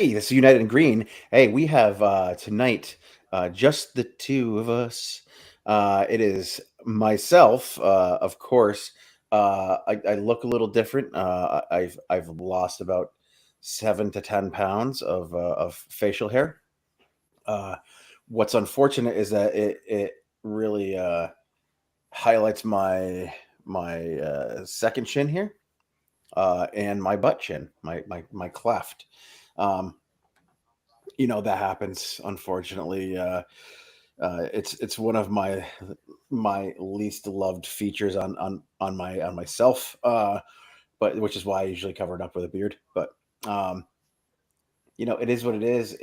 Hey, this is United in Green. Hey, we have tonight just the two of us. It is myself, of course. I look a little different. I've lost about 7 to 10 pounds of facial hair. Uh, what's unfortunate is that it really highlights my second chin here and my butt chin, my cleft. Um, that happens unfortunately. It's one of my least loved features on myself, but which is why I usually cover it up with a beard. But um, it is what it is.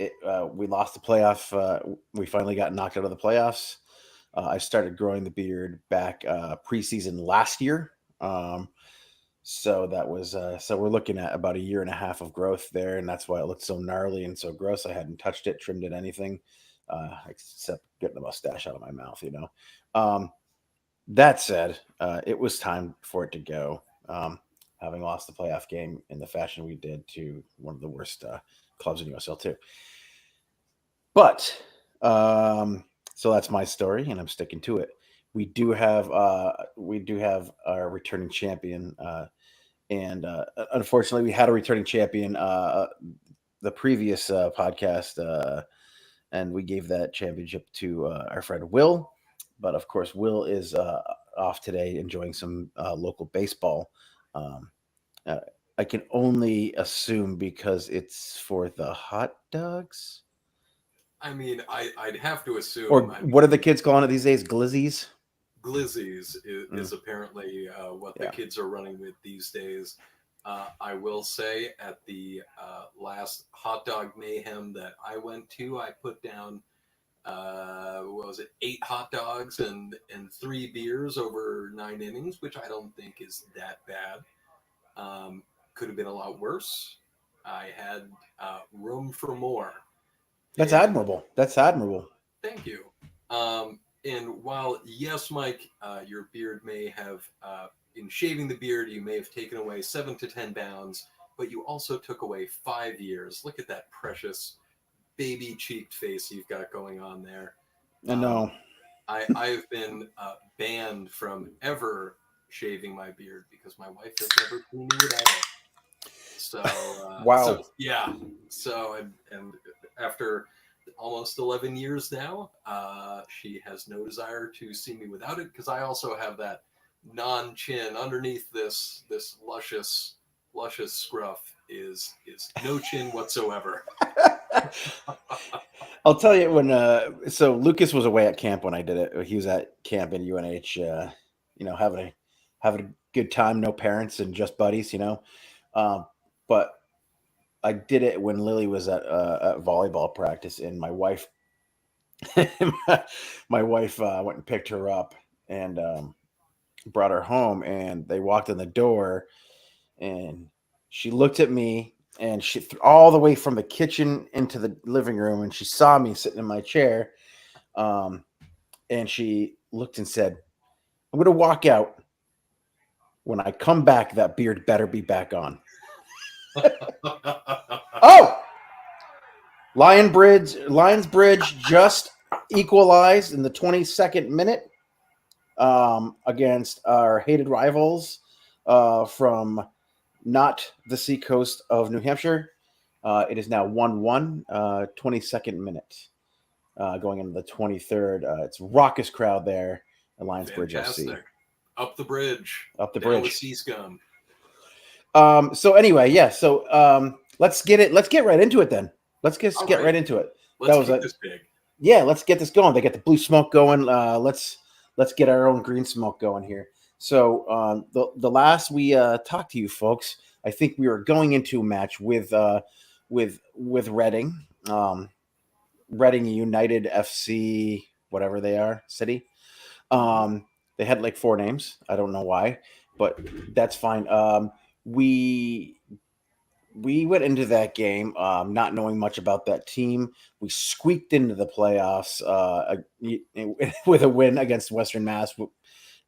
We lost the playoff. We finally got knocked out of the playoffs. I started growing the beard back preseason last year. So that was so we're looking at about a year and a half of growth there, and that's why it looked so gnarly and so gross. I hadn't touched it, trimmed it, anything, except getting the mustache out of my mouth. Um, that said, it was time for it to go. Having lost the playoff game in the fashion we did to one of the worst clubs in USL too. But so that's my story, and I'm sticking to it. We do have our returning champion. And unfortunately, we had a returning champion the previous podcast, and we gave that championship to our friend Will. But of course, Will is off today enjoying some local baseball. Um, uh, I can only assume because it's for the hot dogs. I mean, I'd have to assume. Or I what are the mean, kids calling it these days? Glizzies? glizzies Mm, is apparently what the yeah. kids are running with these days. I will say, at the last hot dog mayhem that I went to, I put down what was it, 8 hot dogs and 3 beers over 9 innings, which I don't think is that bad. Um, could have been a lot worse. I had room for more, That's and admirable. That's admirable. thank you. And while, yes, Mike, your beard may have, in shaving the beard, you may have taken away 7 to 10 pounds, but you also took away 5 years. Look at that precious baby cheeked face you've got going on there. I Um, know. I've been banned from ever shaving my beard because my wife has never seen me without it. So Wow. yeah. And after almost 11 years now, she has no desire to see me without it because I also have that non-chin underneath this luscious scruff is no chin whatsoever. I'll tell you when. So Lucas was away at camp when I did it. He was at camp in UNH. Having a good time. No parents and just buddies. Um, but I did it when Lily was at volleyball practice, and my wife, my wife went and picked her up and brought her home, and they walked in the door, and she looked at me, and all the way from the kitchen into the living room, and she saw me sitting in my chair. Um, and she looked and said, "I'm going to walk out. When I come back, that beard better be back on." Oh, Lions Bridge just equalized in the 22nd minute against our hated rivals from not the seacoast of New Hampshire. It is now 1-1, 22nd minute, going into the 23rd. It's raucous crowd there at Lions Bridge FC. Fantastic. Up the bridge, Up the down with bridge. sea scum. So anyway, yeah. So let's get it. Let's get right into it then. Let's All get right, right into it. That let's was keep a this big. Yeah. Let's get this going. They got the blue smoke going. Let's get our own green smoke going here. So the last we talked to you folks, I think we were going into a match with Reading, Reading United FC, whatever they are, city. Mm-hmm. Um, they had like four names. I don't know why, but that's fine. We we went into that game not knowing much about that team. We squeaked into the playoffs with a win against Western Mass.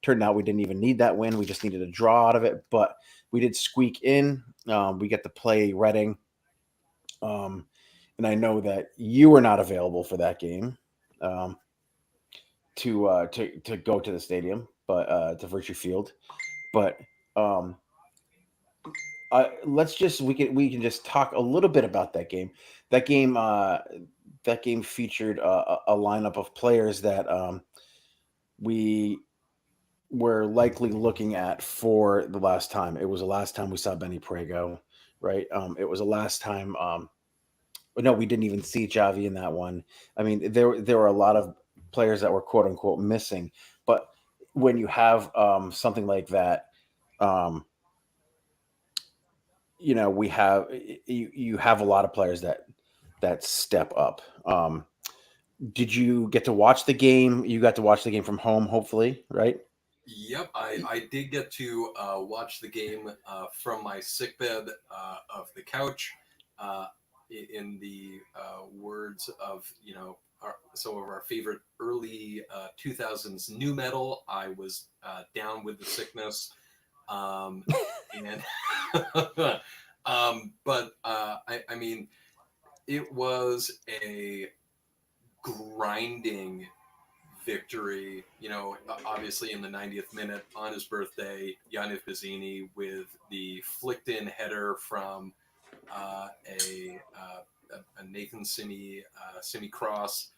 Turned out we didn't even need that win. We just needed a draw out of it, but we did squeak in. We get to play Reading. and I know that you were not available for that game um, to go to the stadium, but to Virtue Field. But um, let's just we can just talk a little bit about that game. That game that game featured a lineup of players that we were likely looking at for the last time. It was the last time we saw Benny Prego, right? It was the last time. No, we didn't even see Javi in that one. I mean, there were a lot of players that were quote unquote missing, but when you have something like that, um, we have you have a lot of players that step up. Did you get to watch the game? You got to watch the game from home, hopefully, right? Yep, I did get to watch the game from my sickbed of the couch. Uh, in the words of some of our favorite early 2000s new metal, I was down with the sickness, um, and but I mean, it was a grinding victory. Obviously in the 90th minute on his birthday, Yannick Bazzini with the flicked in header from a Nathan Simi cross.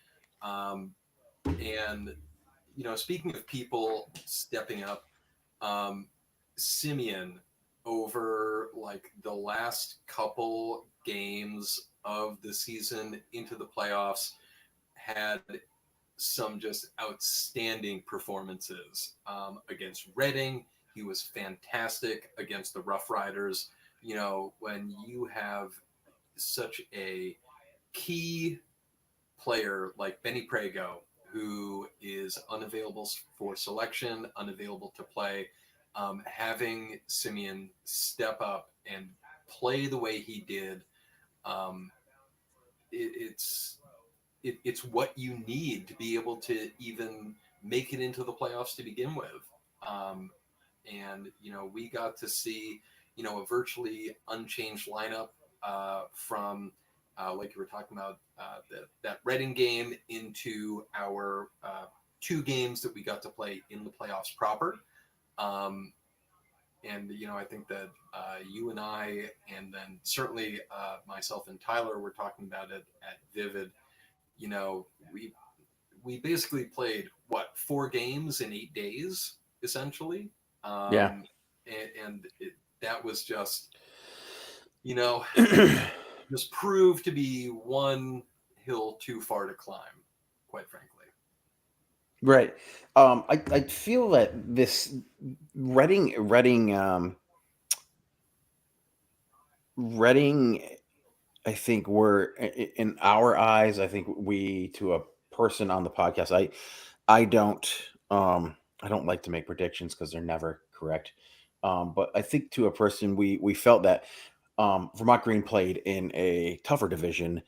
And, speaking of people stepping up, um, Simeon over like the last couple games of the season into the playoffs had some just outstanding performances against Reading. He was fantastic against the Rough Riders. When you have such a key player like Benny Prego, who is unavailable for selection, unavailable to play, having Simeon step up and play the way he did, um, it's it's what you need to be able to even make it into the playoffs to begin with. Um, and we got to see a virtually unchanged lineup from like you were talking about that Reading game into our two games that we got to play in the playoffs proper. Um, and I think that you and I, and then certainly myself and Tyler, were talking about it at Vivid. you know, we we basically played what 4 games in 8 days, essentially, Yeah. um, and that was just you know just proved to be one hill too far to climb, quite frankly. Right. I feel that this Reading, I think in our eyes. I think we to a person on the podcast. I don't I don't like to make predictions because they're never correct. But I think to a person, we felt that Vermont Green played in a tougher division,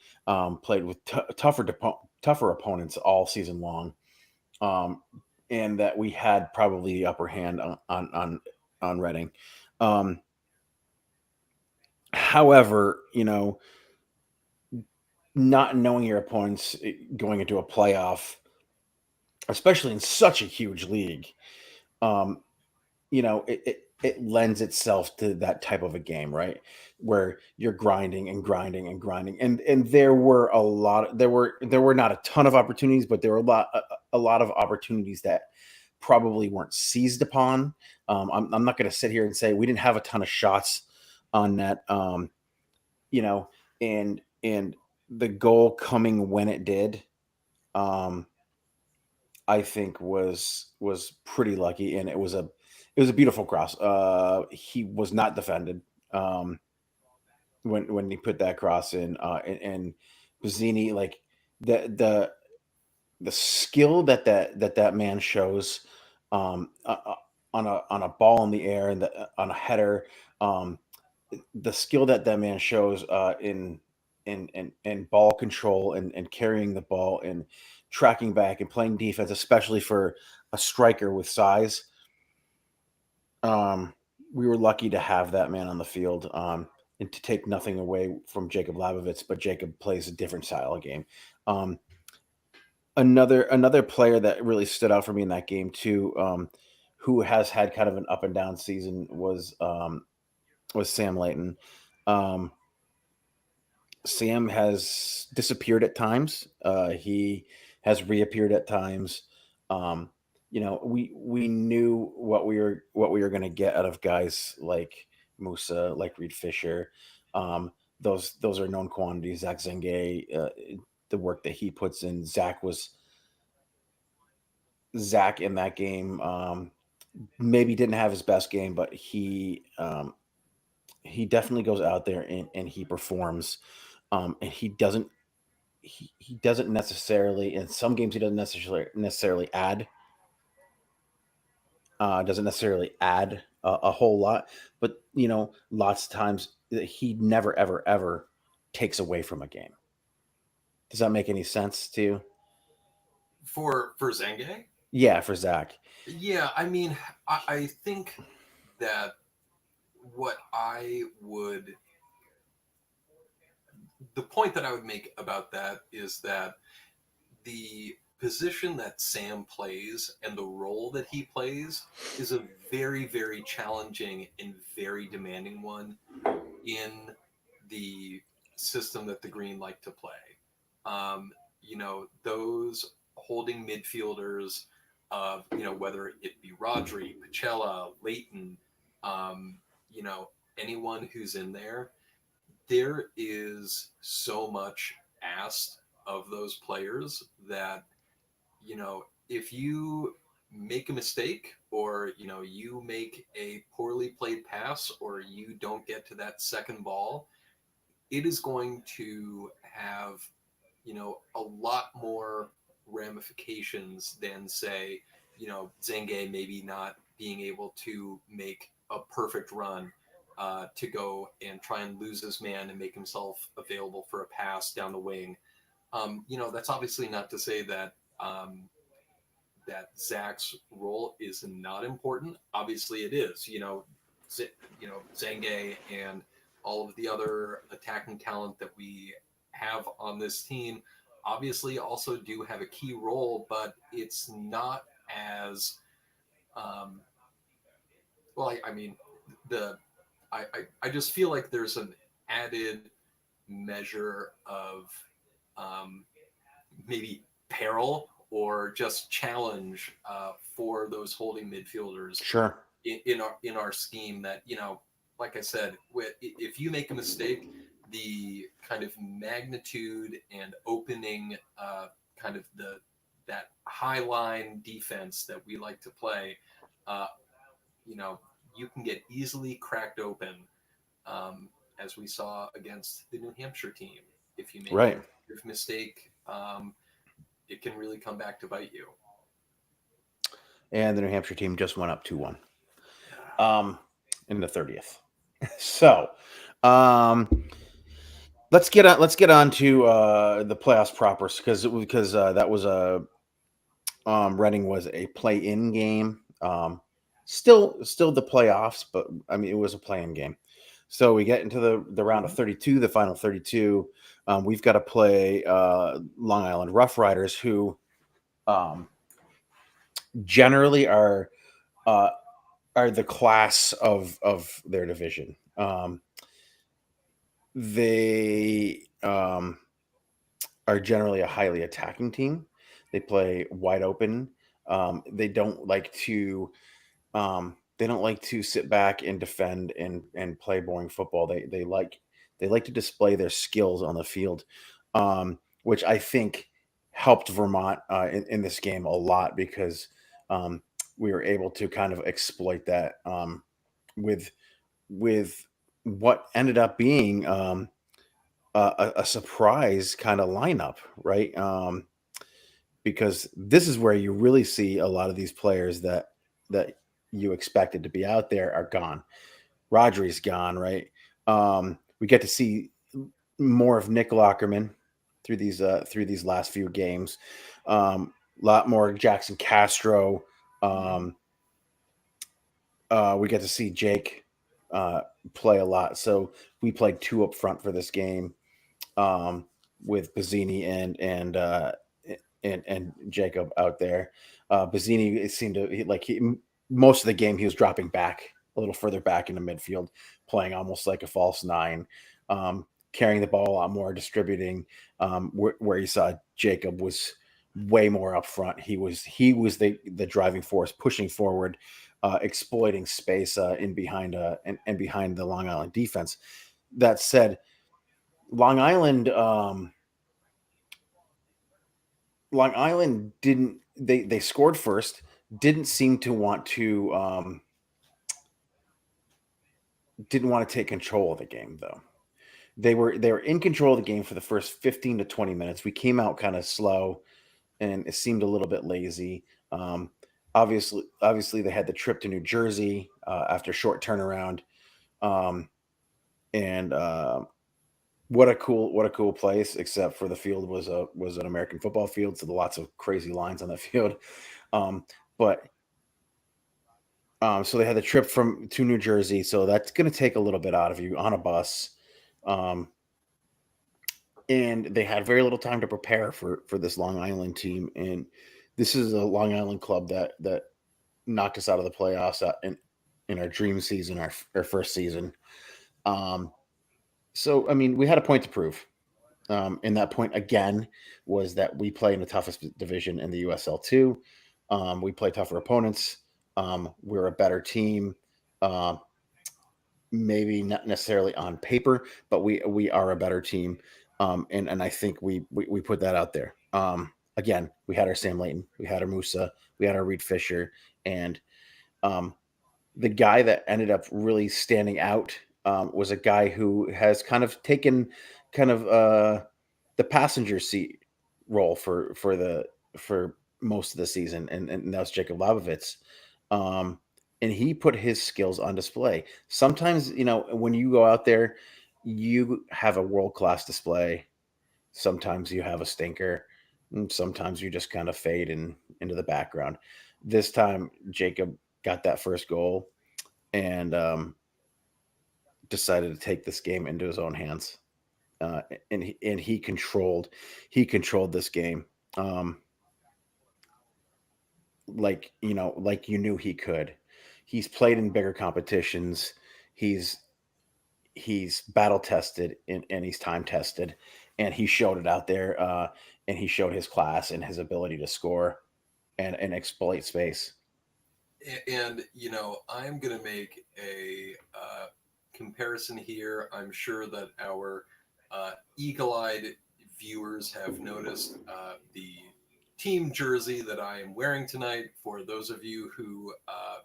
played with tougher opponents all season long, um, and that we had probably the upper hand on Reading. Um, however, not knowing your opponents going into a playoff, especially in such a huge league, um, it lends itself to that type of a game, right? Where you're grinding and grinding and grinding, and there were not a ton of opportunities, but there were a lot of opportunities that probably weren't seized upon. I'm not going to sit here and say we didn't have a ton of shots on net, you know, and the goal coming when it did. Um, I think was pretty lucky, and it was a beautiful cross. He was not defended when he put that cross in, and Bazzini, like the the the skill that man shows, on a ball in the air and on a header, um, the skill that man shows in ball control and carrying the ball and tracking back and playing defense, especially for a striker with size. Um, we were lucky to have that man on the field. and to take nothing away from Jacob Labovitz, but Jacob plays a different style of game. Um, another player that really stood out for me in that game too, who has had kind of an up and down season, was Sam Layton. Um, Sam has disappeared at times. He has reappeared at times. Um, we knew what we were going to get out of guys like Musa, like Reed Fisher. Those are known quantities. Zach Zenge, the work that he puts in. Zach in that game. Maybe didn't have his best game, but he definitely goes out there and he performs. And he doesn't necessarily, in some games he doesn't necessarily add a whole lot, but lots of times he never ever ever takes away from a game. Does that make any sense to you? For Zenge. Yeah, for Zach. Yeah, I mean, I think that what I would the point that I would make about that is that the position that Sam plays and the role that he plays is a very, very challenging and very demanding one in the system that the Green like to play. Those holding midfielders of, whether it be Rodri, Pacella, Leighton, um, you know, anyone who's in there is so much asked of those players that if you make a mistake or you make a poorly played pass or you don't get to that second ball, it is going to have a lot more ramifications than, say, Zenge maybe not being able to make a perfect run to go and try and lose his man and make himself available for a pass down the wing. That's obviously not to say that Zach's role is not important. Obviously, it is. Zenge and all of the other attacking talent that we have on this team obviously also do have a key role, but it's not as um, well. I mean, the I just feel like there's an added measure of um, maybe peril or just challenge for those holding midfielders Sure. in our scheme that like I said, if you make a mistake, the kind of magnitude and opening kind of that high line defense that we like to play, uh, you know you can get easily cracked open, as we saw against the New Hampshire team. If you make Right. a mistake, it can really come back to bite you. And the New Hampshire team just went up 2-1 um, in the 30th. So, um, let's get on to the playoffs proper, because that was a Reading was a play-in game. Still the playoffs, but I mean it was a play-in game. So we get into the round of 32, the final 32. We've got to play Long Island Rough Riders, who um, generally uh, are the class of their division. They are generally a highly attacking team. They play wide open. They don't like to sit back and defend and play boring football. They like to display their skills on the field, which I think helped Vermont in this game a lot, because um, we were able to kind of exploit that with with what ended up being a surprise kind of lineup, right? Because this is where you really see a lot of these players that you expected to be out there are gone. Rodri's gone, right? We get to see more of Nick Lockerman through these last few games. A lot more Jackson Castro. We get to see Jake play a lot. So we played two up front for this game, um, with Bazzini and Jacob out there. Bazzini, it seemed to most of the game he was dropping back a little further back into midfield, playing almost like a false nine, carrying the ball a lot more, distributing. Where you saw Jacob was way more up front. He was the driving force, pushing forward, exploiting space in behind and behind the Long Island defense. That said, Long Island. Long Island didn't they scored first, didn't seem to want to didn't want to take control of the game though. They were in control of the game for the first 15 to 20 minutes. We came out kind of slow and it seemed a little bit lazy. Um, obviously they had the trip to New Jersey after short turnaround. Um, and what a cool place, except for the field was an American football field, so lots of crazy lines on that field. Um, but so they had the trip from to New Jersey, so that's going to take a little bit out of you on a bus. Um, and they had very little time to prepare for this Long Island team, and this is a Long Island club that knocked us out of the playoffs in our dream season, our first season. Um, so I mean, we had a point to prove. And that point again was that we play in the toughest division in the USL2. We play tougher opponents. We're a better team. Uh, Maybe not necessarily on paper, but we are a better team. And I think we put that out there. Again, we had our Sam Layton, we had our Musa, we had our Reed Fisher, and um, the guy that ended up really standing out was a guy who has kind of taken kind of the passenger seat role for most of the season, and that was Jacob Labovitz. Um, and he put his skills on display. Sometimes, when you go out there, you have a world class display. Sometimes you have a stinker. And sometimes you just kind of fade into the background. This time, Jacob got that first goal and decided to take this game into his own hands. And he controlled this game, um, like you knew he could. He's played in bigger competitions. He's he's battle tested and he's time tested, and he showed it out there. And he showed his class and his ability to score and exploit space. And I'm going to make a comparison here. I'm sure that our eagle-eyed viewers have noticed the team jersey that I am wearing tonight. For those of you who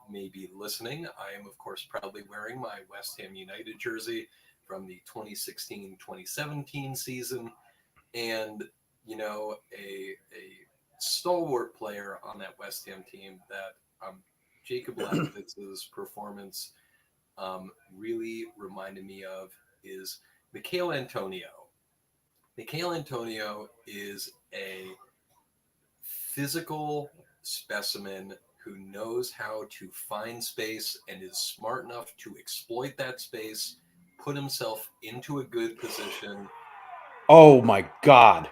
may be listening, I am of course proudly wearing my West Ham United jersey from the 2016-2017 season. And a stalwart player on that West Ham team that Jacob Labovitz's performance really reminded me of is Michail Antonio. Michail Antonio is a physical specimen who knows how to find space and is smart enough to exploit that space, put himself into a good position. Oh my God.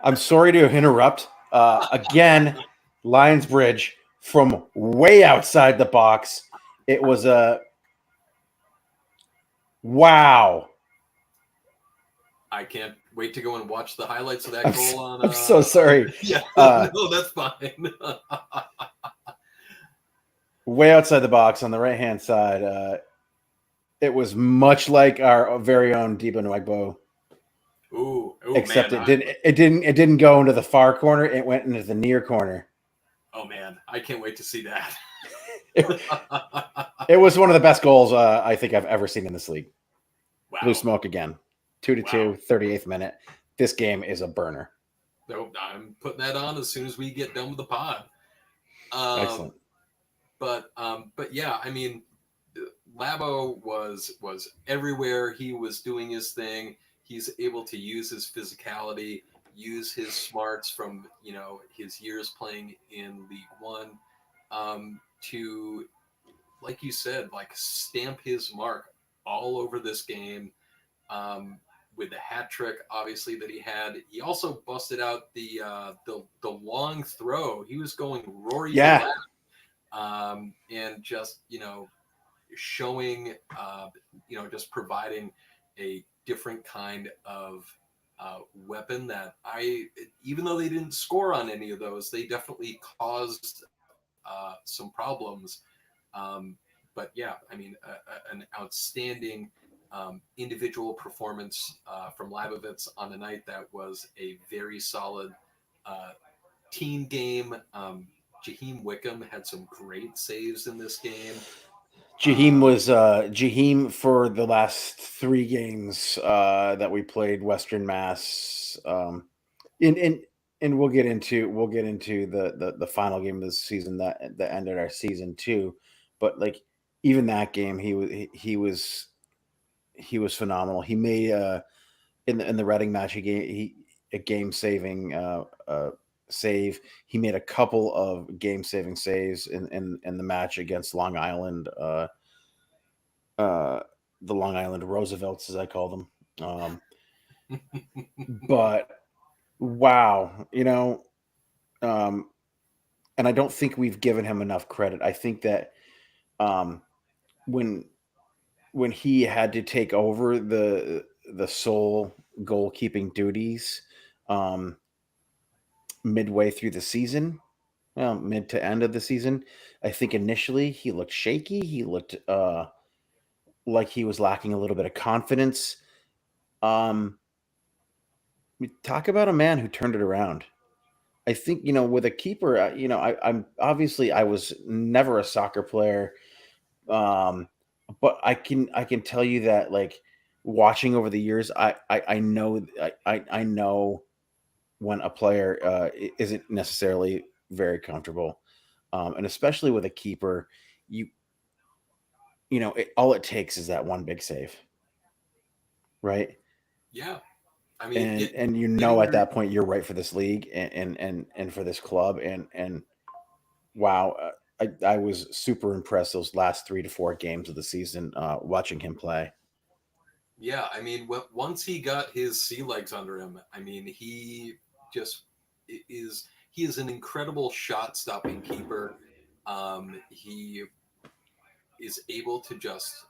I'm sorry to interrupt. Again, Lions Bridge from way outside the box. It was a wow. I can't wait to go and watch the highlights of that goal on. I'm so sorry. Yeah, no, that's fine. Way outside the box on the right hand side. It was much like our very own Debo Nwagbo. Ooh, Except man, it didn't go into the far corner. It went into the near corner. Oh man, I can't wait to see that. It was one of the best goals I think I've ever seen in this league. Wow. Blue smoke again. 2-2, 38th minute. This game is a burner. No, I'm putting that on as soon as we get done with the pod. Excellent. But yeah, I mean, Labo was everywhere. He was doing his thing. He's able to use his physicality, use his smarts from his years playing in League One, to, like you said, like stamp his mark all over this game. With the hat trick, obviously, that he had. He also busted out the long throw. He was going Rory Yeah. Gillette, and just showing, just providing a different kind of weapon that even though they didn't score on any of those, they definitely caused some problems. But yeah, I mean, an outstanding individual performance from Labovitz on the night. That was a very solid uh, team game. Jaheim Wickham had some great saves in this game. Jaheim for the last 3 games that we played Western Mass. In and we'll get into the final game of the season that ended our season too. But like even that game, he was phenomenal. He made in the Reading match he a game saving save. He made a couple of game saving saves in the match against Long Island. Uh, the Long Island Roosevelts, as I call them. But wow, um, and I don't think we've given him enough credit. I think that um, when when he had to take over the sole goalkeeping duties um, midway through the season, well, mid to end of the season, I think initially he looked shaky. He looked like he was lacking a little bit of confidence. Um, we talk about a man who turned it around. I think with a keeper, I'm obviously I was never a soccer player, um, but I can tell you that like watching over the years, I know I know when a player isn't necessarily very comfortable, and especially with a keeper, you all it takes is that one big save, right? Yeah, I mean, And getting at your that point you're right for this league and for this club and wow, I was super impressed those last 3 to 4 games of the season watching him play. yeah. I mean, once he got his sea legs under him, I mean, just he is an incredible shot stopping keeper. He is able to just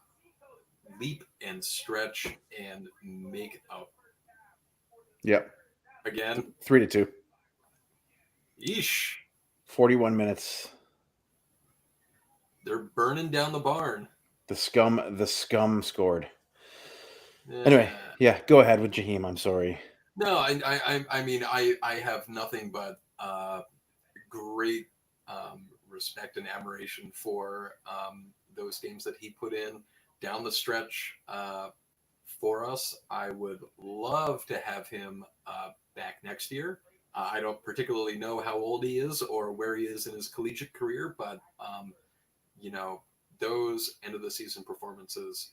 leap and stretch and make out Yep. again. 3-2. Yeesh, 41 minutes. they're burning down the barn. The scum scored. Anyway, Uh, yeah, go ahead with Jaheim. I'm sorry. no, I mean, I have nothing but great respect and admiration for those games that he put in down the stretch for us. I would love to have him back next year. I don't particularly know how old he is or where he is in his collegiate career, but you know, those end of the season performances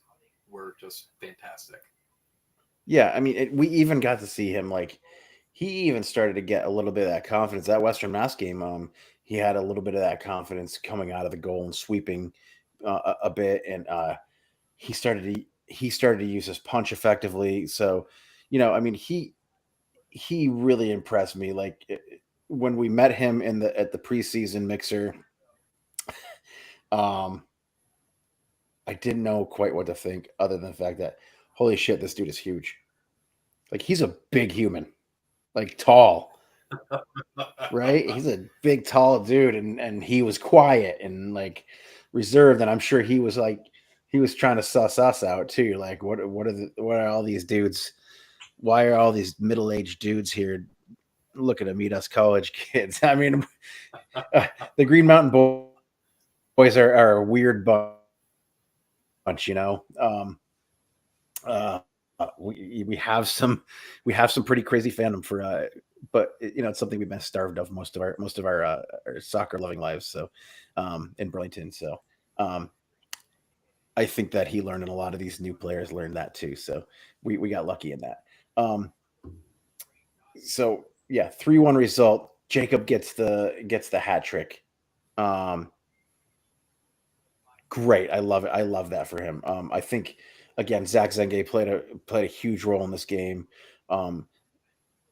were just fantastic. Yeah, I mean, we even got to see him like he even started to get a little bit of that confidence. That Western Mass game, he had a little bit of that confidence coming out of the goal and sweeping a bit, and he started to use his punch effectively. So, I mean, he really impressed me. Like when we met him at the preseason mixer, um, I didn't know quite what to think, other than the fact that holy shit, this dude is huge. Like he's a big human, like tall, right? He's a big, tall dude, and he was quiet and like reserved, and I'm sure he was trying to suss us out too. Like what are all these dudes? Why are all these middle aged dudes here looking to meet us college kids? I mean, the Green Mountain Boys are a weird bunch, you know. We have some pretty crazy fandom for but it's something we've been starved of most of our soccer loving lives, so in Burlington. So um I think that he learned, and a lot of these new players learned that too, so we got lucky in that. So yeah, 3-1 result. Jacob gets the hat trick. um Great. I love it. I love that for him. I think again, Zach Zenge played a huge role in this game. Um,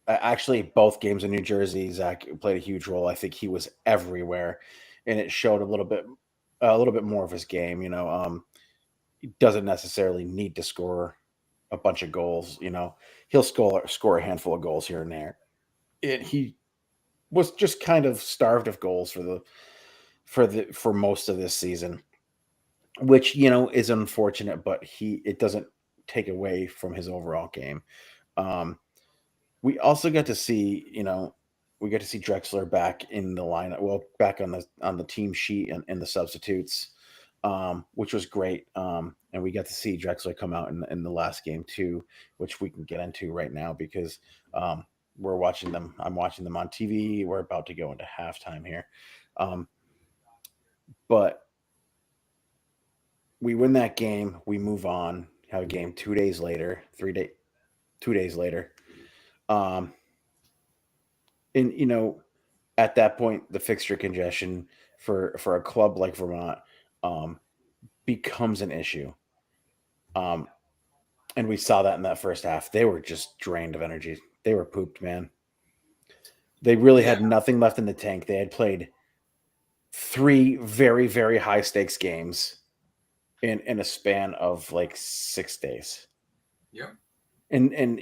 Actually, both games in New Jersey, Zach played a huge role. I think he was everywhere, and it showed a little bit more of his game. He doesn't necessarily need to score a bunch of goals. He'll score a handful of goals here and there. And he was just kind of starved of goals for most of this season, which is unfortunate. But it doesn't take away from his overall game. Um, we also got to see, we got to see Drexler back in the lineup. Well, back on the team sheet and the substitutes, which was great. And we got to see Drexler come out in the last game too, which we can get into right now because we're watching them. I'm watching them on TV. We're about to go into halftime here, um, but we win that game. We move on. Have a game 2 days later, 2 days later. Um, and at that point, the fixture congestion for a club like Vermont um, becomes an issue. Um, and we saw that in that first half. They were just drained of energy. They were pooped, man. They really Yeah, had nothing left in the tank. They had played three very, very high stakes games in a span of like 6 days. yeah, And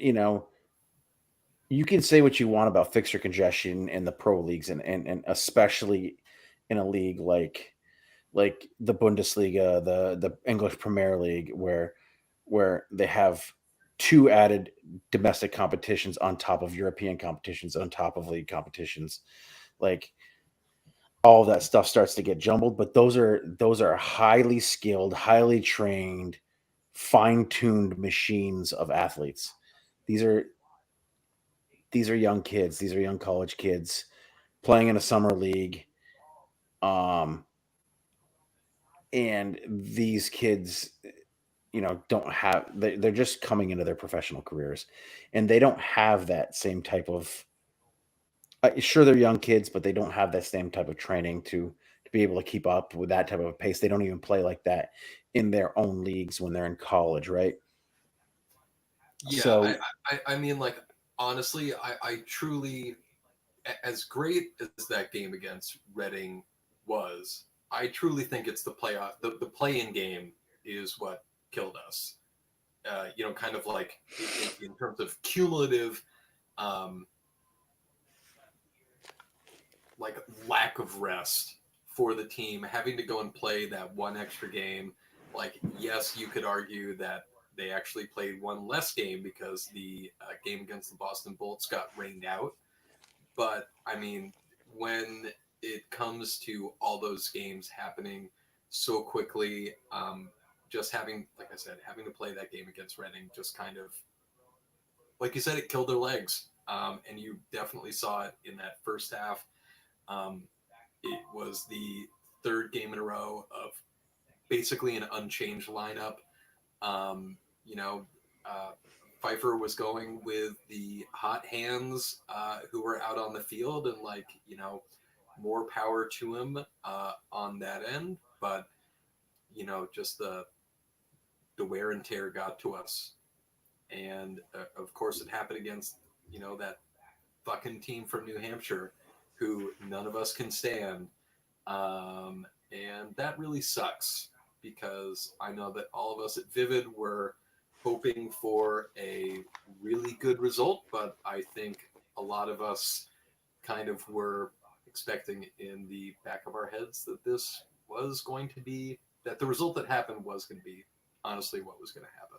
you can say what you want about fixture congestion in the pro leagues and especially in a league like the Bundesliga, the English Premier League, where they have two added domestic competitions on top of European competitions, on top of league competitions. Like all of that stuff starts to get jumbled, but those are highly skilled, highly trained, fine-tuned machines of athletes. These are these are young kids, these are young college kids playing in a summer league. Um and these kids don't have they're just coming into their professional careers, and they don't have that same type of sure, they're young kids, but they don't have that same type of training to be able to keep up with that type of a pace. They don't even play like that in their own leagues when they're in college, right? yeah. I, So I mean, like honestly, I truly, as great as that game against Reading was, I truly think it's the playoff, the play-in game is what killed us. Kind of like in terms of cumulative, um, like lack of rest for the team, having to go and play that one extra game. Like, yes, you could argue that they actually played one less game because the game against the Boston Bolts got rained out. But I mean, when it comes to all those games happening so quickly, just having, like I said, having to play that game against Reading just kind of, like you said, it killed their legs. And you definitely saw it in that first half. Um, it was the third game in a row of basically an unchanged lineup. Um, you know, uh, Pfeiffer was going with the hot hands who were out on the field, and more power to him on that end. But just the wear and tear got to us, and of course it happened against that fucking team from New Hampshire, who none of us can stand. And that really sucks because I know that all of us at Vivid were hoping for a really good result, but I think a lot of us kind of were expecting in the back of our heads that this was going to be, that the result that happened was going to be honestly what was going to happen.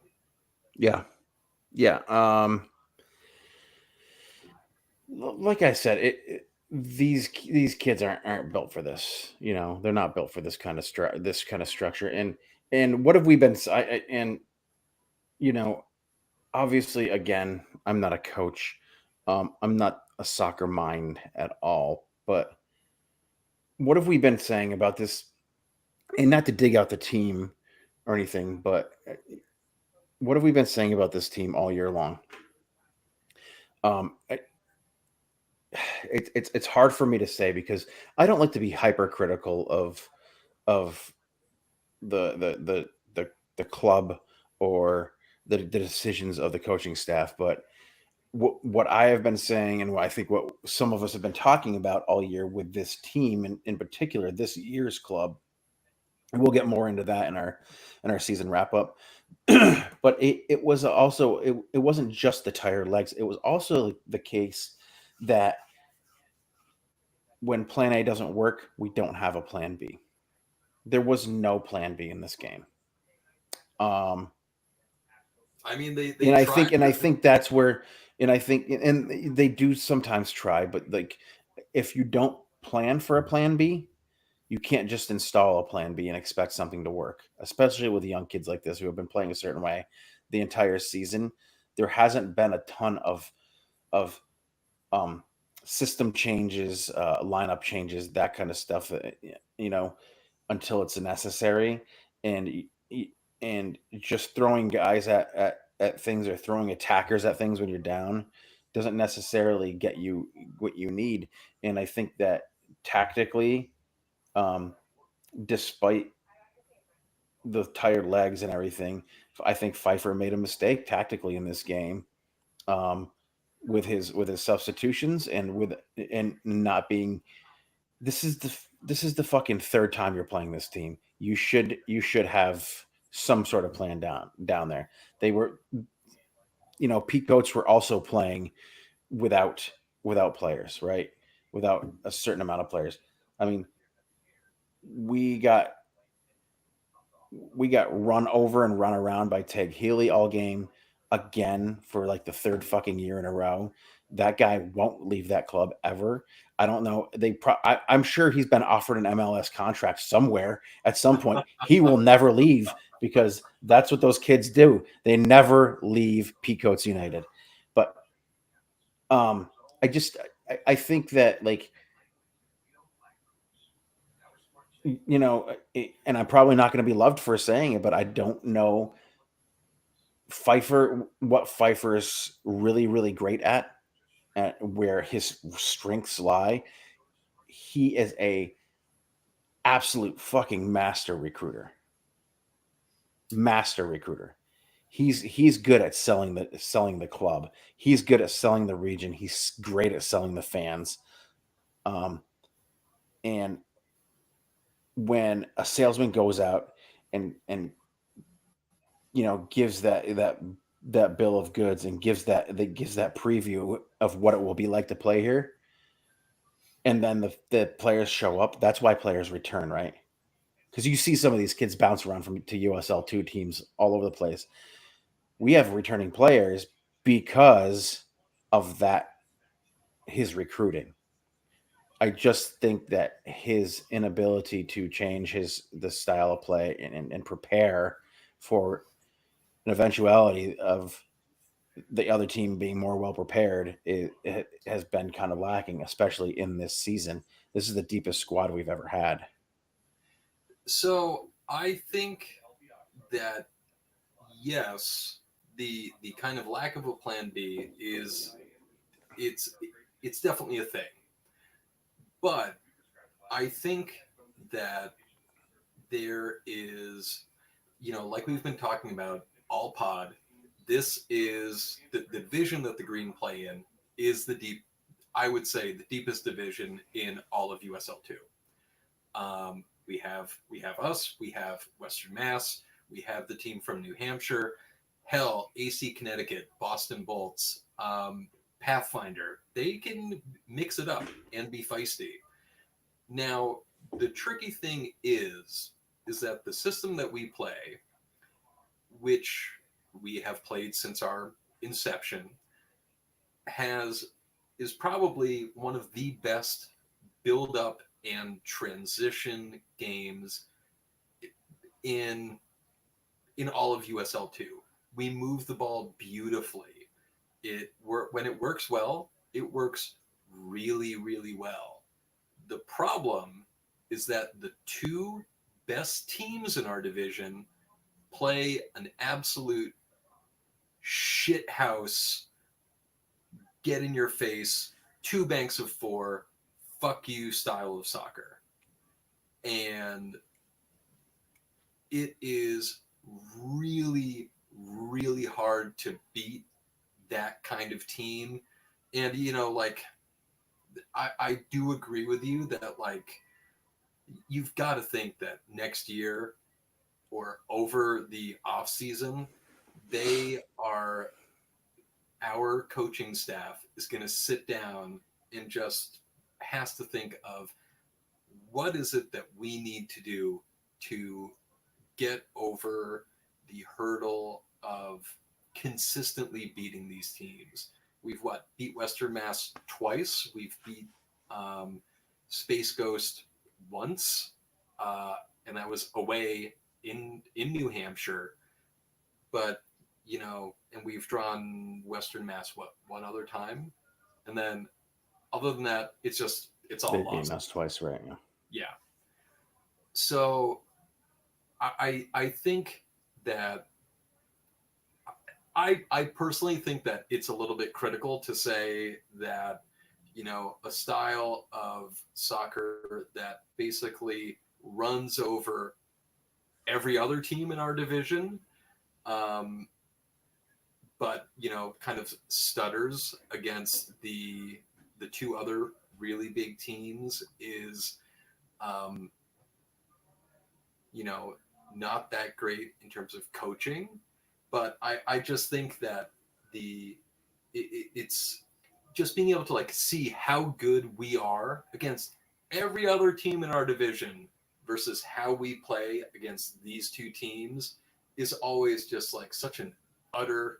yeah, yeah. Like I said, these kids aren't built for this. They're not built for this kind of structure. And what have we been? And you know, obviously, again, I'm not a coach. I'm not a soccer mind at all. But what have we been saying about this? And not to dig out the team or anything, but what have we been saying about this team all year long? Um, it's hard for me to say because I don't like to be hypercritical of the the the the club or the decisions of the coaching staff. But what I have been saying, and what I think what some of us have been talking about all year with this team, in particular this year's club, and we'll get more into that in our season wrap up. But it was also it wasn't just the tired legs. It was also the case that when plan A doesn't work, we don't have a plan B. There was no plan B in this game. Um, I mean, they and tried. I think that's where, and I think, and they do sometimes try, but like, if you don't plan for a plan B, you can't just install a plan B and expect something to work, especially with young kids like this who have been playing a certain way the entire season. There hasn't been a ton of um, system changes, lineup changes, that kind of stuff. You know, until it's necessary, and and just throwing guys at things or throwing attackers at things when you're down doesn't necessarily get you what you need. And I think that tactically, um, despite the tired legs and everything, I think Pfeiffer made a mistake tactically in this game, um, with his substitutions and with and not being. This is the fucking third time you're playing this team. You should have some sort of plan down there. They were, you know, Pete Goats were also playing without players, right? Without a certain amount of players. I mean, we got we got run over and run around by Ted Healy all game again for like the third fucking year in a row. That guy won't leave that club ever. I don't know. I'm sure he's been offered an MLS contract somewhere at some point. He will never leave because that's what those kids do. They never leave Peacoats United. But um, I just I think that, like, you know, and I'm probably not going to be loved for saying it, but I don't know what Pfeiffer is really, really great at where his strengths lie. He is a absolute fucking master recruiter. Master recruiter. He's good at selling the club. He's good at selling the region. He's great at selling the fans. Um, and when a salesman goes out and you know, gives that bill of goods and gives that preview of what it will be like to play here, and then the players show up. That's why players return, right? Because you see some of these kids bounce around from to USL2 teams all over the place. We have returning players because of that, his recruiting. I just think that his inability to change the style of play and prepare for an eventuality of the other team being more well prepared, it has been kind of lacking, especially in this season. This is the deepest squad we've ever had. So I think that yes, the kind of lack of a plan B is it's it's definitely a thing. But I think that there is, like we've been talking about all pod, this is the division that the Green play in is I would say, the deepest division in all of USL2. We have us, we have Western Mass, we have the team from New Hampshire, hell, AC Connecticut, Boston Bolts, Pathfinder. They can mix it up and be feisty. Now, the tricky thing is that the system that we play, which we have played since our inception, is probably one of the best build up and transition games in all of USL2. We move the ball beautifully. When it works well, it works really, really well. The problem is that the two best teams in our division play an absolute shithouse, get in your face, two banks of four, fuck you style of soccer. And it is really, really hard to beat that kind of team. And, like, I do agree with you that, like, you've got to think that next year or over the off season, they are our coaching staff is going to sit down and just has to think of what is it that we need to do to get over the hurdle of consistently beating these teams. We've beat Western Mass twice. We've beat um, Space Ghost once, and that was away in New Hampshire. But and we've drawn Western Mass one other time, and then other than that, it's all They've beaten lost. us twice, right? Yeah. Yeah. So I think that I personally think that it's a little bit critical to say that a style of soccer that basically runs over every other team in our division, um, but kind of stutters against the two other really big teams is um, not that great in terms of coaching. But I just think that it's just being able to like see how good we are against every other team in our division versus how we play against these two teams is always just like such an utter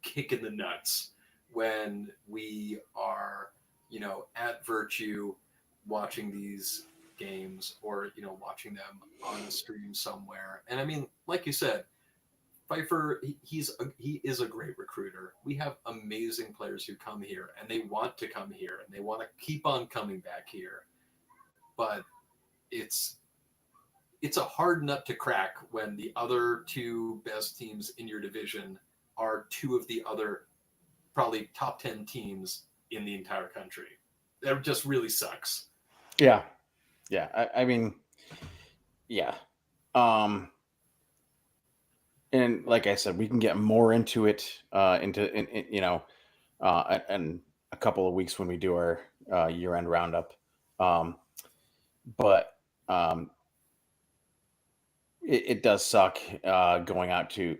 kick in the nuts when we are at Virtue watching these games or watching them on a stream somewhere. And I mean, like you said, Pfeiffer, he is a great recruiter. We have amazing players who come here and they want to come here and they want to keep on coming back here. But it's it's a hard nut to crack when the other two best teams in your division are two of the other probably top 10 teams in the entire country. That just really sucks. Yeah. Yeah. I mean, yeah. Um, and like I said, we can get more into it, in a couple of weeks when we do our year-end roundup. Um, but um, it does suck going out to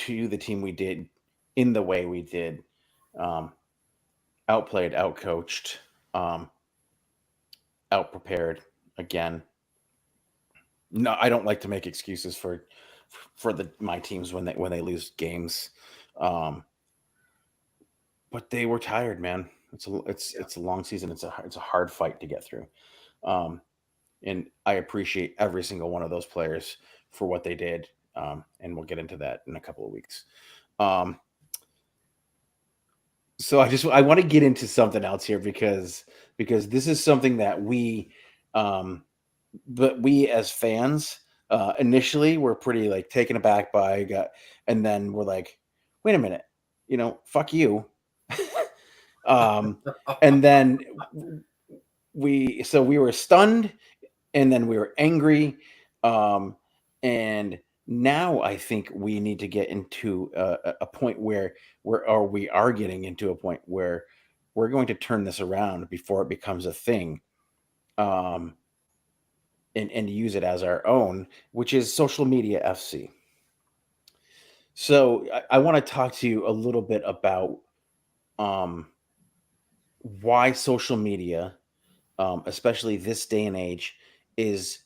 the team we did in the way we did, um, outplayed, outcoached, um, outprepared again. No, I don't like to make excuses for my teams when they lose games, um, but they were tired, man. It's a long season. It's a hard fight to get through, um, and I appreciate every single one of those players for what they did, and we'll get into that in a couple of weeks. Um, so I want to get into something else here because this is something that um, but we as fans initially were pretty like taken aback by, and then we're like, wait a minute, fuck you. um, and then we were stunned, and then we were angry, um, and now I think we need to get into a point where we are getting into a point where we're going to turn this around before it becomes a thing. Um, and use it as our own, which is social media FC. So I want to talk to you a little bit about um, why social media, especially this day and age, is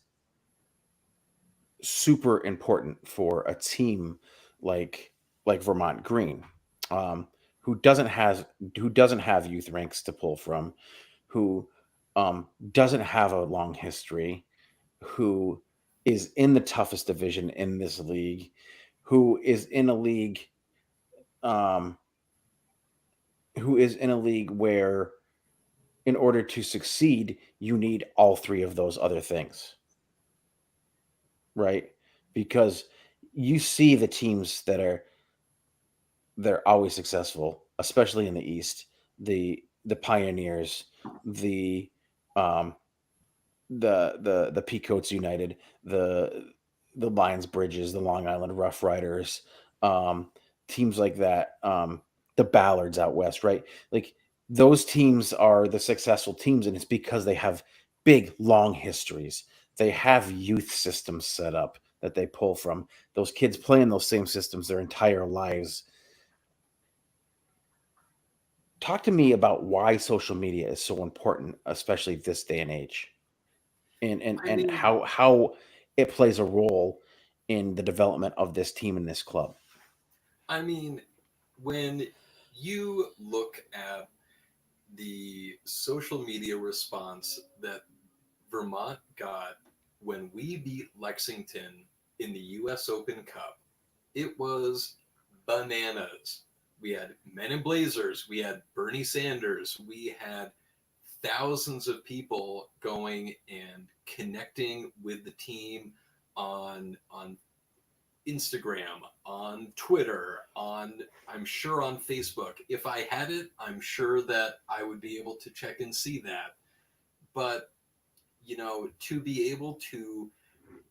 super important for a team like Vermont Green, um, who doesn't have youth ranks to pull from, who doesn't have a long history, who is in the toughest division in this league, who is in a league, um, where, in order to succeed, you need all three of those other things, right? Because you see the teams they're always successful, especially in the East, the Pioneers, the um, the Peacoats United, the Lions Bridges, the Long Island Rough Riders, um, teams like that, the Ballards out west, right? Like those teams are the successful teams, and it's because they have big, long histories. They have youth systems set up that they pull from. Those kids play in those same systems their entire lives. Talk to me about why social media is so important, especially this day and age, and I mean, how it plays a role in the development of this team and this club. I mean, when you look at the social media response that Vermont got when we beat Lexington in the US Open Cup, it was bananas. We had Men in Blazers, we had Bernie Sanders, we had thousands of people going and connecting with the team on Instagram, on Twitter, on I'm sure on Facebook. If I had it, I'm sure that I would be able to check and see that. But to be able to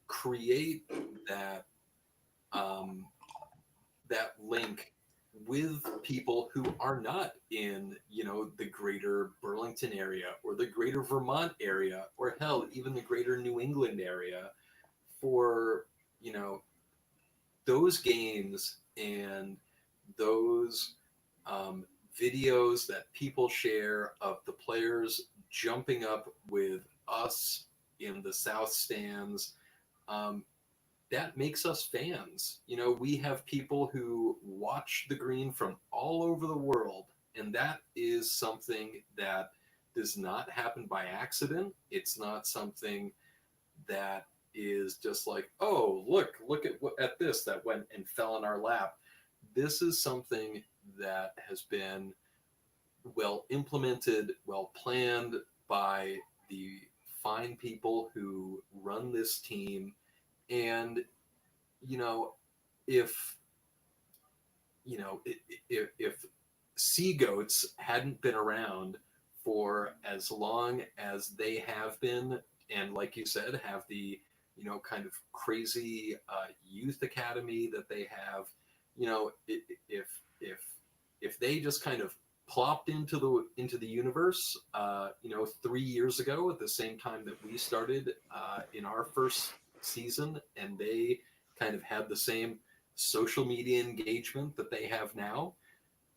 create that um, that link with people who are not in the greater Burlington area or the greater Vermont area or hell even the greater New England area for you know those games and those um, videos that people share of the players jumping up with us in the South Stands. Um, that makes us fans. We have people who watch the green from all over the world, and that is something that does not happen by accident. It's not something that is just like, oh, look at this that went and fell in our lap. This is something that has been well implemented, well planned by the fine people who run this team. And you know, if if sea goats hadn't been around for as long as they have been, and like you said, have the kind of crazy youth academy that they have, if if they just kind of plopped into the universe, 3 years ago at the same time that we started in our first season, and they kind of had the same social media engagement that they have now,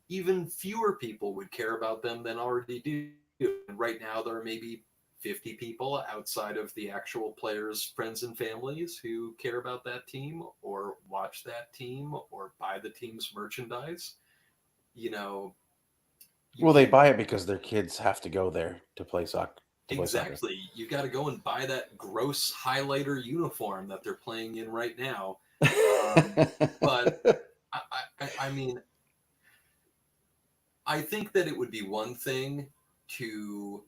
even fewer people would care about them than already do. And right now, there are maybe 50 people outside of the actual players' friends and families who care about that team or watch that team or buy the team's merchandise. You know, you Well, they can't buy it because their kids have to go there to play soccer. To play soccer. exactly. You got to go and buy that gross highlighter uniform that they're playing in right now. But I mean, I think that it would be one thing to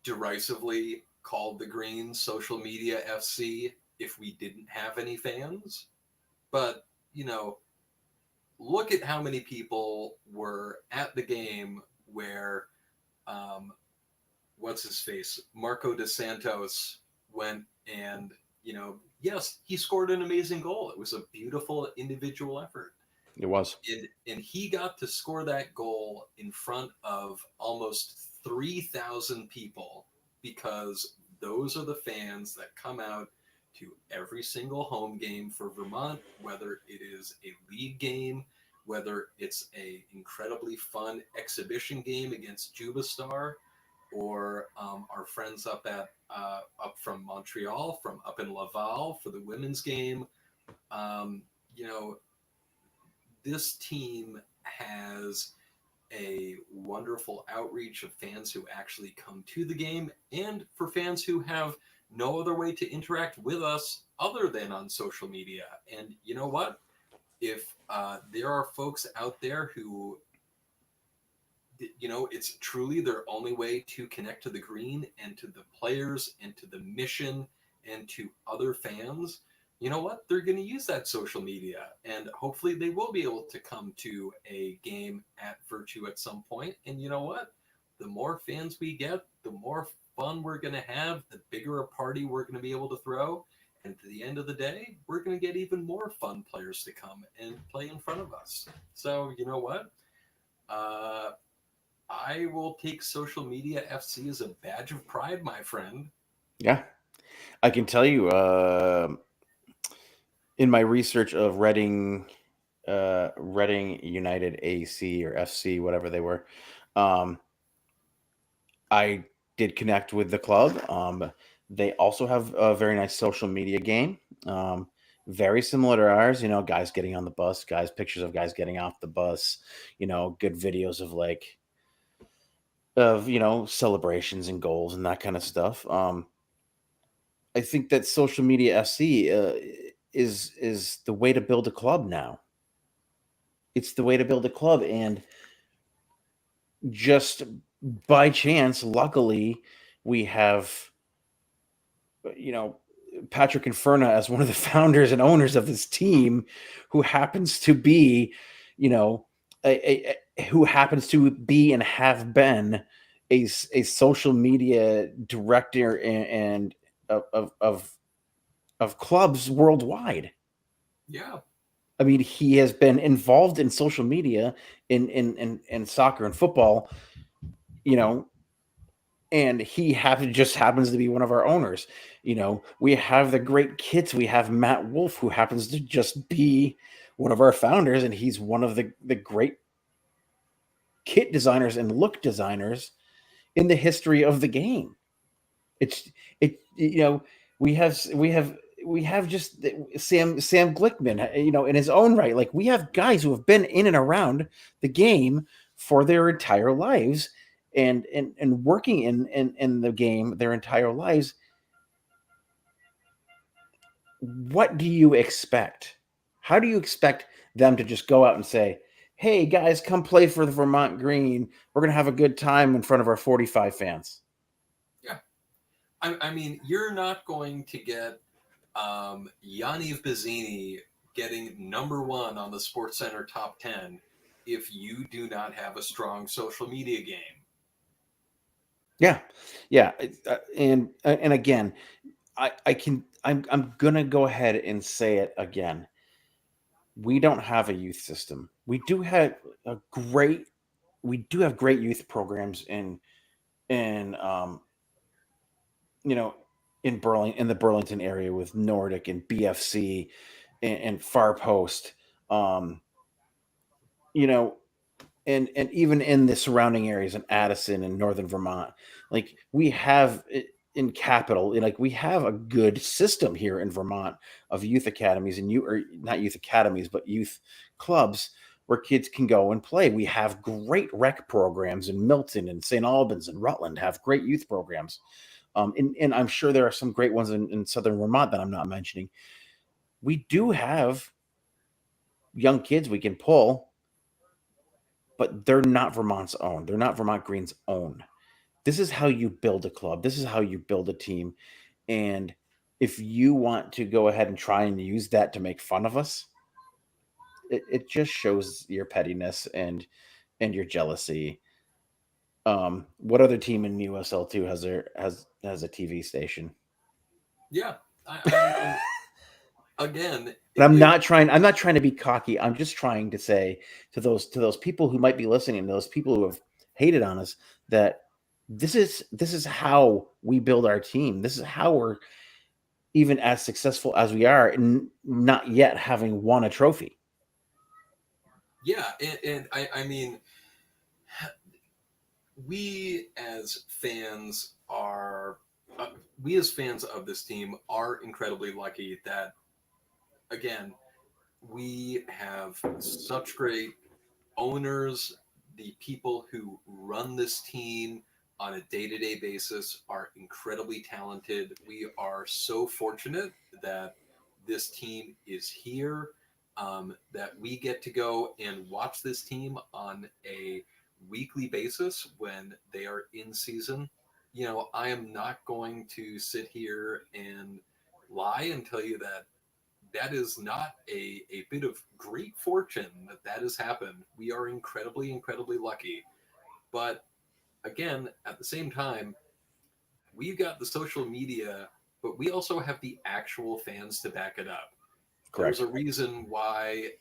derisively call the Greens social media FC if we didn't have any fans. But, look at how many people were at the game where, um, what's his face? Marco De Santos went and, yes, he scored an amazing goal. It was a beautiful individual effort. It was. And he got to score that goal in front of almost 3,000 people because those are the fans that come out to every single home game for Vermont, whether it is a league game, whether it's a incredibly fun exhibition game against Juba Star, or our friends up from Montreal, from up in Laval for the women's game. Um, you know, this team has a wonderful outreach of fans who actually come to the game, and for fans who have no other way to interact with us other than on social media. And you know what? If there are folks out there who, it's truly their only way to connect to the green and to the players and to the mission and to other fans, you know what? They're going to use that social media, and hopefully they will be able to come to a game at Virtue at some point. And you know what? The more fans we get, the more fun we're going to have, the bigger a party we're going to be able to throw. And at the end of the day, we're going to get even more fun players to come and play in front of us. So, you know what? Uh, I will take Social Media FC as a badge of pride, my friend. Yeah, I can tell you in my research of Reading United AC or FC, whatever they were, um, I did connect with the club. They also have a very nice social media game, um, very similar to ours. You know, guys getting on the bus, guys pictures of guys getting off the bus. You know, good videos of celebrations and goals and that kind of stuff. I think that social media FC is the way to build a club now. It's the way to build a club, and just by chance, luckily, we have you know Patrick Inferna as one of the founders and owners of this team, who happens to be, you know, who happens to be and have been a social media director and of clubs worldwide. Yeah, I mean, he has been involved in social media in soccer and football, you know, and just happens to be one of our owners. You know, we have the great kids. We have Matt Wolf, who happens to just be one of our founders, and he's one of the great kit designers and look designers in the history of the game. It's it you know we have just Sam Glickman, in his own right. Like, we have guys who have been in and around the game for their entire lives, and working in the game their entire lives. What do you expect? How do you expect them to just go out and say, "Hey guys, come play for the Vermont Green. We're gonna have a good time in front of our 45 fans"? yeah. I mean, you're not going to get Yaniv Bazzini getting #1 on the Sports Center top 10 if you do not have a strong social media game. Yeah, yeah, and again, I'm gonna go ahead and say it again. We don't have a youth system. A great we do have great youth programs in you know in the Burlington area with Nordic and BFC and Far Post. Um, you know, and even in the surrounding areas in Addison and northern Vermont, like we have in Capital, like we have a good system here in Vermont of youth academies and you or not youth academies, but youth clubs where kids can go and play. We have great rec programs in Milton and St. Albans and Rutland have great youth programs. And I'm sure there are some great ones in southern Vermont that I'm not mentioning. We do have young kids we can pull, but they're not Vermont's own. They're not Vermont Green's own. This is how you build a club. This is how you build a team. And if you want to go ahead and try and use that to make fun of us, it just shows your pettiness and your jealousy. What other team in USL2 has a TV station? Yeah, I mean, again, And I'm not trying to be cocky. I'm just trying to say to those people who might be listening, those people who have hated on us, that this is how we build our team. This is how we're even as successful as we are, and not yet having won a trophy. yeah, and I mean, we as fans are, we as fans of this team are incredibly lucky that, again, we have such great owners. The people who run this team on a day-to-day basis are incredibly talented. We are so fortunate that this team is here, that we get to go and watch this team on a weekly basis when they are in season. You know, I am not going to sit here and lie and tell you that that is not a bit of great fortune that has happened. We are incredibly, incredibly lucky. But again, at the same time, we've got the social media but we also have the actual fans to back it up. There's Correct. a reason why,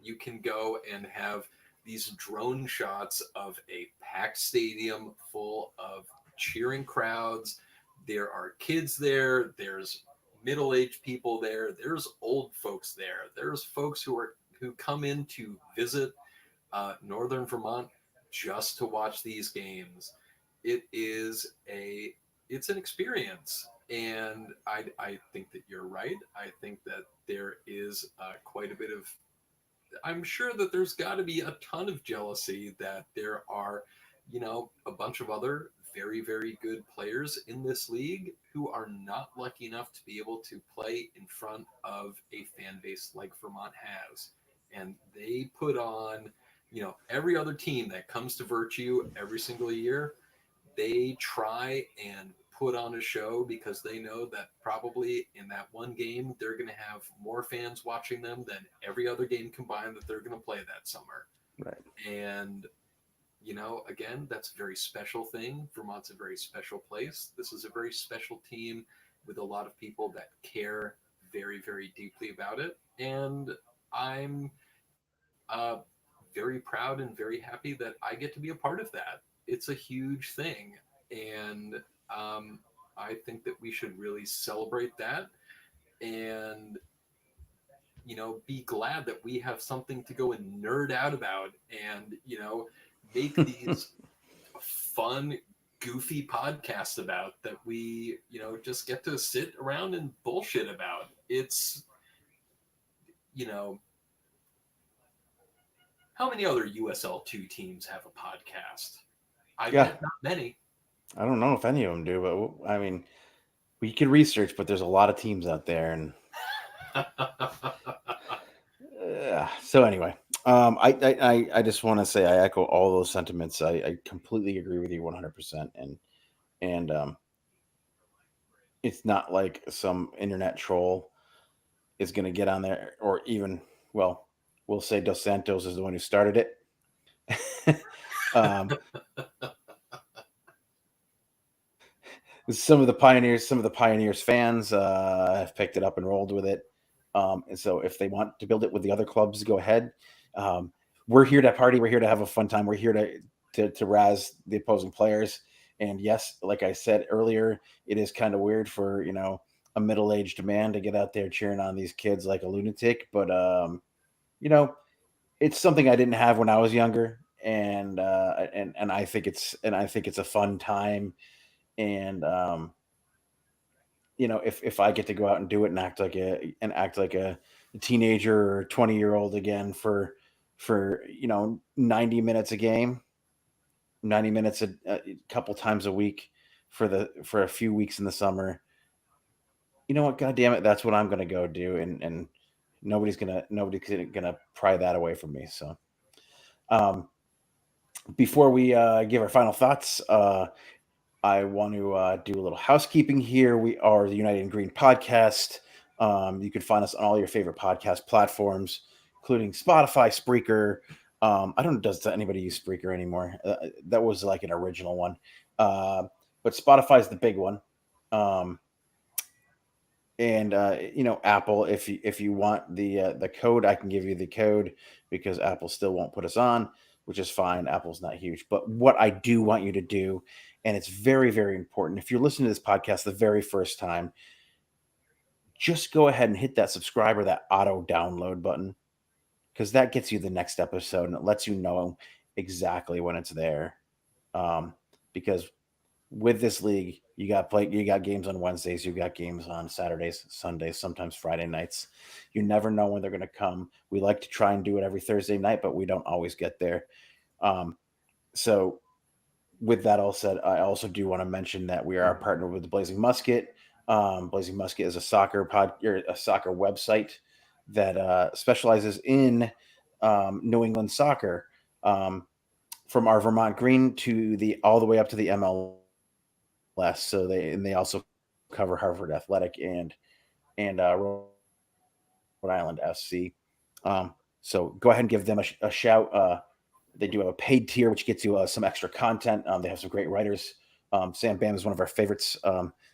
you can go and have these drone shots of a packed stadium full of cheering crowds. There are kids there, there's middle-aged people there, there's old folks there. There's folks who come in to visit Northern Vermont just to watch these games. It is it's an experience, and I think that you're right. I think that there is quite a bit of. I'm sure that there's got to be a ton of jealousy that there are, a bunch of other very, very good players in this league who are not lucky enough to be able to play in front of a fan base like Vermont has. And they put on, every other team that comes to Virtue every single year, they try and put on a show because they know that probably in that one game they're going to have more fans watching them than every other game combined that they're going to play that summer. Right. And again, that's a very special thing. Vermont's a very special place. This is a very special team with a lot of people that care very, very deeply about it. And I'm very proud and very happy that I get to be a part of that. It's a huge thing. And I think that we should really celebrate that and, be glad that we have something to go and nerd out about and, make these fun, goofy podcasts about that we, just get to sit around and bullshit about. It's, how many other USL2 teams have a podcast? I Yeah. bet not many. I don't know if any of them do, but I mean, we could research, but there's a lot of teams out there, and so anyway, I just want to say I echo all those sentiments. I completely agree with you 100%, and it's not like some internet troll is going to get on there, or even, well, we'll say Dos Santos is the one who started it. um, some of the pioneers fans have picked it up and rolled with it, and so if they want to build it with the other clubs, go ahead. um, we're here to party, we're here to have a fun time, we're here to razz the opposing players. And yes, like I said earlier, it is kind of weird for a middle-aged man to get out there cheering on these kids like a lunatic, but you know it's something I didn't have when I was younger, and I think it's a fun time. And if I get to go out and do it and act like a teenager or 20-year-old again for 90 minutes a game, 90 minutes a couple times a week for a few weeks in the summer, you know what? God damn it, that's what I'm gonna go do, and nobody's gonna pry that away from me. So, um, before we give our final thoughts, I want to do a little housekeeping here. We are the United in Green podcast. You can find us on all your favorite podcast platforms, including Spotify, Spreaker. I don't know, does anybody use Spreaker anymore? That was like an original one. Uh, but Spotify is the big one. Um, and Apple, if you want the code, I can give you the code, because Apple still won't put us on, which is fine. Apple's not huge. But what I do want you to do, and it's very, very important, if you're listening to this podcast the very first time, just go ahead and hit that subscribe or that auto download button, because that gets you the next episode and it lets you know exactly when it's there. Because with this league, you got games on Wednesdays, you got games on Saturdays, Sundays, sometimes Friday nights. You never know when they're going to come. We like to try and do it every Thursday night, but we don't always get there. So with that all said, I also do want to mention that we are partnered with the Blazing Musket. Blazing Musket is a soccer website that specializes in New England soccer, from our Vermont Green to all the way up to the MLS. So they also cover Harvard Athletic and Rhode Island SC. So go ahead and give them a shout. They do have a paid tier, which gets you some extra content. They have some great writers. Sam Bam is one of our favorites.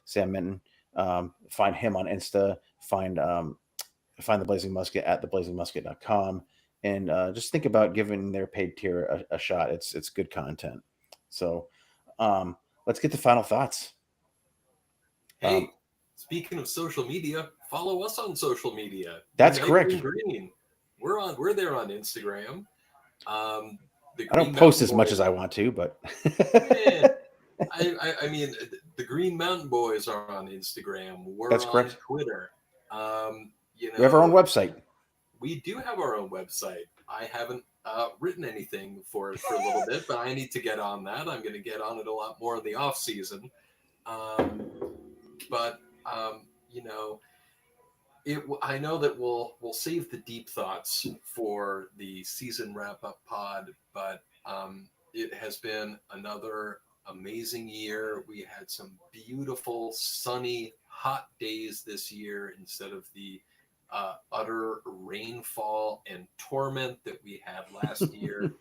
Sam Minton. Find him on Insta. Find the Blazing Musket at theblazingmusket.com, and just think about giving their paid tier a shot. It's good content. So let's get to final thoughts. Hey, speaking of social media, follow us on social media. That's Unite correct. Green Green. We're there on Instagram. The I don't Green post Mountain as much Boys. as I want to, but I mean, the Green Mountain Boys are on Instagram. We're that's on correct. Twitter. You We have our own know, website. we do have our own website. I haven't written anything for it for a little bit, but I need to get on that. I'm going to get on it a lot more in the off season. But you know, I know that we'll save the deep thoughts for the season wrap up pod, but it has been another amazing year. We had some beautiful, sunny, hot days this year instead of the utter rainfall and torment that we had last year.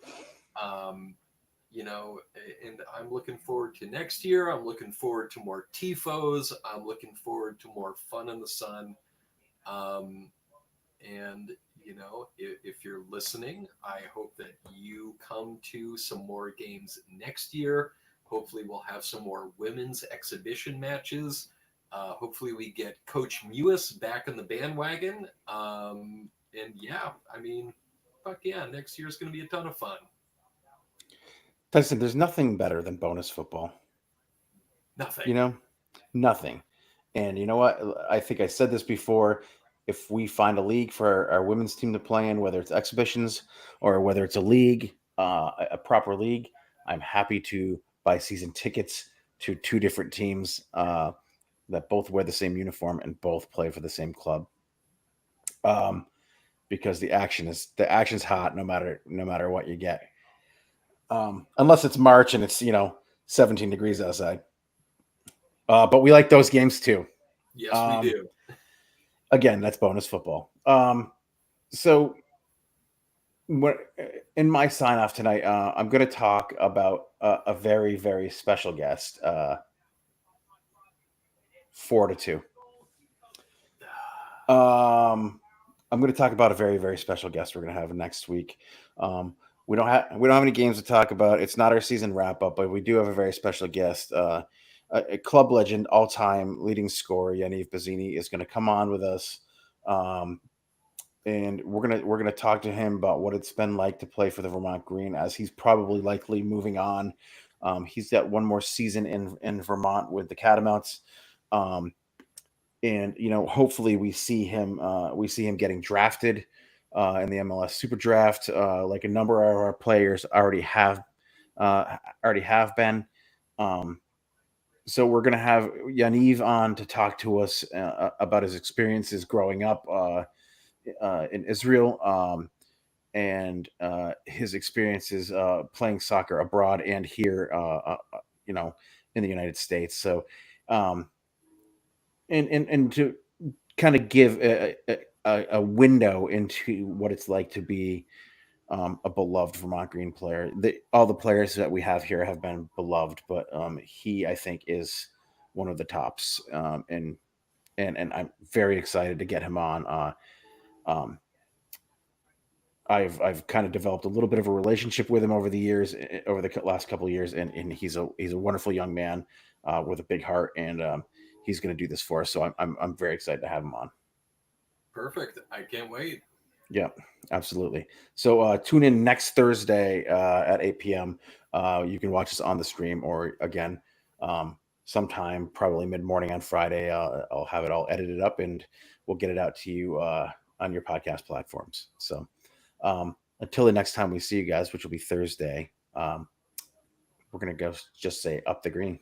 You know, and I'm looking forward to next year. I'm looking forward to more tifos. I'm looking forward to more fun in the sun. Um, and you know, if you're listening, I hope that you come to some more games next year. Hopefully, we'll have some more women's exhibition matches. Hopefully, we get Coach Mewis back in the bandwagon. And yeah, I mean, fuck yeah, next year's going to be a ton of fun. Tyson, there's nothing better than bonus football. Nothing. You know, nothing. And you know what? I think I said this before. If we find a league for our women's team to play in, whether it's exhibitions or whether it's a league, a proper league, I'm happy to buy season tickets to two different teams that both wear the same uniform and both play for the same club. Um, because the action's hot no matter what you get. Unless it's March and it's 17 degrees outside. But we like those games too. Yes, we Um, do. Again, that's bonus football. So what in my sign off tonight, I'm going to talk about a very very special guest, 4 to 2. I'm going to talk about a very very special guest we're going to have next week. Um, we don't have any games to talk about. It's not our season wrap up, but we do have a very special guest. A club legend, all time leading scorer, Yaniv Bazzini, is going to come on with us. Um, and we're gonna talk to him about what it's been like to play for the Vermont Green, as he's probably likely moving on. He's got one more season in Vermont with the Catamounts, um, and hopefully we see him getting drafted in the MLS Super Draft, like a number of our players already have been. Um, so we're gonna have Yaniv on to talk to us about his experiences growing up in Israel, and his experiences playing soccer abroad and here, in the United States. So, um, and to kind of give a window into what it's like to be a beloved Vermont Green player. All the players that we have here have been beloved, but he, I think, is one of the tops, and I'm very excited to get him on. Um, I've kind of developed a little bit of a relationship with him over the years, over the last couple of years, and he's a wonderful young man with a big heart, and he's going to do this for us. So I'm very excited to have him on. Perfect. I can't wait. Yeah, absolutely. So tune in next Thursday at 8 p.m. You can watch us on the stream, or again, sometime probably mid morning on Friday. I'll have it all edited up and we'll get it out to you on your podcast platforms. So until the next time we see you guys, which will be Thursday, we're going to go just say up the green.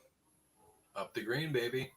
Up the green, baby.